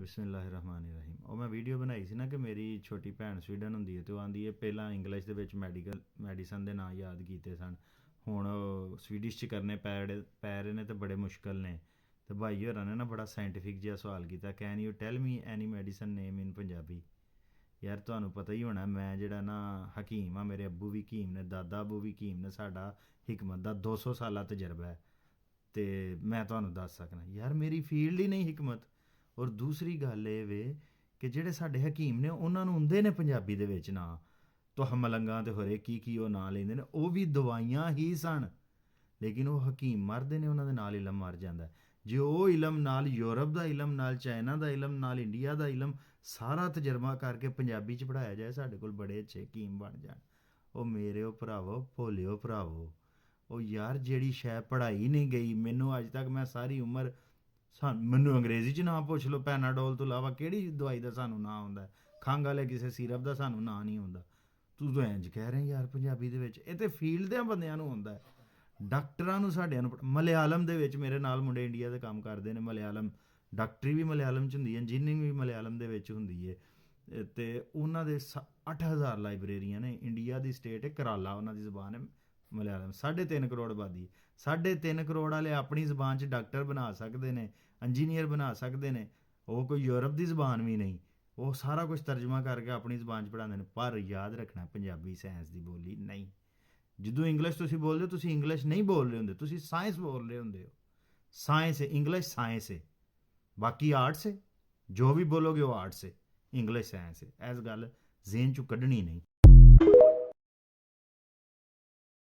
ਬਿਸਮਿਲ੍ਲਾਹਿਰਰਹਿਮਾਨਿਰਰਹੀਮ। ਉਹ ਮੈਂ ਵੀਡੀਓ ਬਣਾਈ ਸੀ ਨਾ ਕਿ ਮੇਰੀ ਛੋਟੀ ਭੈਣ ਸਵੀਡਨ ਹੁੰਦੀ ਹੈ ਅਤੇ ਉਹ ਆਂਦੀ ਹੈ ਪਹਿਲਾਂ ਇੰਗਲਿਸ਼ ਦੇ ਵਿੱਚ ਮੈਡੀਸਨ ਦੇ ਨਾਂ ਯਾਦ ਕੀਤੇ ਸਨ, ਹੁਣ ਉਹ ਸਵੀਡਿਸ਼ 'ਚ ਕਰਨੇ ਪੈ ਰਹੇ ਨੇ ਅਤੇ ਬੜੇ ਮੁਸ਼ਕਲ ਨੇ। ਅਤੇ ਭਾਈ ਹੋਰਾਂ ਨੇ ਨਾ ਬੜਾ ਸਾਇੰਟੀਫਿਕ ਜਿਹਾ ਸਵਾਲ ਕੀਤਾ, can you tell me any medicine name in Punjabi. ਯਾਰ ਤੁਹਾਨੂੰ ਪਤਾ ਹੀ ਹੋਣਾ, ਮੈਂ ਜਿਹੜਾ ਨਾ ਹਕੀਮ ਆ, ਮੇਰੇ ਅੱਬੂ ਵੀ ਹਕੀਮ ਨੇ, ਦਾਦਾ ਅੱਬੂ ਵੀ ਹਕੀਮ ਨੇ, ਸਾਡਾ ਹਿਕਮਤ ਦਾ 200 ਸਾਲਾ ਤਜਰਬਾ ਹੈ। ਅਤੇ ਮੈਂ ਤੁਹਾਨੂੰ ਦੱਸ ਸਕਦਾ ਯਾਰ ਮੇਰੀ ਫੀਲਡ ਹੀ ਨਹੀਂ ਹਿਕਮਤ। ਔਰ ਦੂਸਰੀ ਗੱਲ ਇਹ ਵੇ ਕਿ ਜਿਹੜੇ ਸਾਡੇ ਹਕੀਮ ਨੇ ਉਹਨਾਂ ਨੂੰ ਹੁੰਦੇ ਨੇ ਪੰਜਾਬੀ ਦੇ ਵਿੱਚ ਨਾਂ, ਤੁਹ ਮਲੰਗਾਂ ਅਤੇ ਹੋਰੇ ਕੀ ਉਹ ਨਾਂ ਲੈਂਦੇ ਨੇ, ਉਹ ਵੀ ਦਵਾਈਆਂ ਹੀ ਸਨ, ਲੇਕਿਨ ਉਹ ਹਕੀਮ ਮਰਦੇ ਨੇ, ਉਹਨਾਂ ਦੇ ਨਾਲ ਇਲਮ ਮਰ ਜਾਂਦਾ। ਜੇ ਉਹ ਇਲਮ ਨਾਲ, ਯੂਰਪ ਦਾ ਇਲਮ ਨਾਲ, ਚਾਈਨਾ ਦਾ ਇਲਮ ਨਾਲ, ਇੰਡੀਆ ਦਾ ਇਲਮ ਸਾਰਾ ਤਜਰਬਾ ਕਰਕੇ ਪੰਜਾਬੀ 'ਚ ਪੜ੍ਹਾਇਆ ਜਾਏ, ਸਾਡੇ ਕੋਲ ਬੜੇ ਅੱਛੇ ਹਕੀਮ ਬਣ ਜਾਣ। ਉਹ ਮੇਰੇ ਭਰਾਵੋ, ਭੋਲਿਓ ਭਰਾਵੋ, ਉਹ ਯਾਰ ਜਿਹੜੀ ਸ਼ੈ ਪੜ੍ਹਾਈ ਨਹੀਂ ਗਈ, ਮੈਨੂੰ ਅੱਜ ਤੱਕ ਮੈਂ ਸਾਰੀ ਉਮਰ ਮੈਨੂੰ ਅੰਗਰੇਜ਼ੀ 'ਚ ਨਾਂ ਪੁੱਛ ਲਓ, ਪੈਨਾਡੋਲ ਤੋਂ ਇਲਾਵਾ ਕਿਹੜੀ ਦਵਾਈ ਦਾ ਸਾਨੂੰ ਨਾਂ ਆਉਂਦਾ, ਖੰਘ ਵਾਲੇ ਕਿਸੇ ਸੀਰਪ ਦਾ ਸਾਨੂੰ ਨਾਂ ਨਹੀਂ ਆਉਂਦਾ। ਤੂੰ ਤਾਂ ਇੰਝ ਕਹਿ ਰਹੇ ਯਾਰ ਪੰਜਾਬੀ ਦੇ ਵਿੱਚ, ਇਹ ਤਾਂ ਫੀਲਡ ਦੇ ਬੰਦਿਆਂ ਨੂੰ ਹੁੰਦਾ, ਡਾਕਟਰਾਂ ਨੂੰ ਸਾਡਿਆਂ ਨੂੰ। ਮਲਿਆਲਮ ਦੇ ਵਿੱਚ ਮੇਰੇ ਨਾਲ ਮੁੰਡੇ ਇੰਡੀਆ ਦੇ ਕੰਮ ਕਰਦੇ ਨੇ, ਮਲਿਆਲਮ ਡਾਕਟਰੀ ਵੀ ਮਲਿਆਲਮ 'ਚ ਹੁੰਦੀ ਹੈ, ਇੰਜੀਨੀਅਰਿੰਗ ਵੀ ਮਲਿਆਲਮ ਦੇ ਵਿੱਚ ਹੁੰਦੀ ਹੈ, ਅਤੇ ਉਹਨਾਂ ਦੇ 8,000 ਲਾਇਬ੍ਰੇਰੀਆਂ ਨੇ। ਇੰਡੀਆ ਦੀ ਸਟੇਟ ਹੈ ਕਰਾਲਾ, ਉਹਨਾਂ ਦੀ ਜ਼ਬਾਨ ਹੈ ਮਲਿਆਲਮ। 3.5 ਕਰੋੜ ਆਬਾਦੀ, 3.5 ਕਰੋੜ ਵਾਲੇ ਆਪਣੀ ਜ਼ਬਾਨ 'ਚ ਡਾਕਟਰ ਬਣਾ ਸਕਦੇ ਨੇ, ਇੰਜੀਨੀਅਰ ਬਣਾ ਸਕਦੇ ਨੇ, ਉਹ ਕੋਈ ਯੂਰਪ ਦੀ ਜ਼ਬਾਨ ਵੀ ਨਹੀਂ। ਉਹ ਸਾਰਾ ਕੁਝ ਤਰਜਮਾ ਕਰਕੇ ਆਪਣੀ ਜ਼ਬਾਨ 'ਚ ਪੜ੍ਹਾਉਂਦੇ ਨੇ। ਪਰ ਯਾਦ ਰੱਖਣਾ, ਪੰਜਾਬੀ ਸਾਇੰਸ ਦੀ ਬੋਲੀ ਨਹੀਂ। ਜਦੋਂ ਇੰਗਲਿਸ਼ ਤੁਸੀਂ ਬੋਲਦੇ ਹੋ, ਤੁਸੀਂ ਇੰਗਲਿਸ਼ ਨਹੀਂ ਬੋਲ ਰਹੇ ਹੁੰਦੇ, ਤੁਸੀਂ ਸਾਇੰਸ ਬੋਲ ਰਹੇ ਹੁੰਦੇ ਹੋ। ਸਾਇੰਸ ਹੈ ਇੰਗਲਿਸ਼, ਸਾਇੰਸ ਹੈ, ਬਾਕੀ ਆਰਟਸ ਹੈ। ਜੋ ਵੀ ਬੋਲੋਗੇ ਉਹ ਆਰਟਸ ਹੈ, ਇੰਗਲਿਸ਼ ਸਾਇੰਸ ਹੈ। ਇਸ ਗੱਲ ਜ਼ੇਨ 'ਚੋਂ ਕੱਢਣੀ ਨਹੀਂ।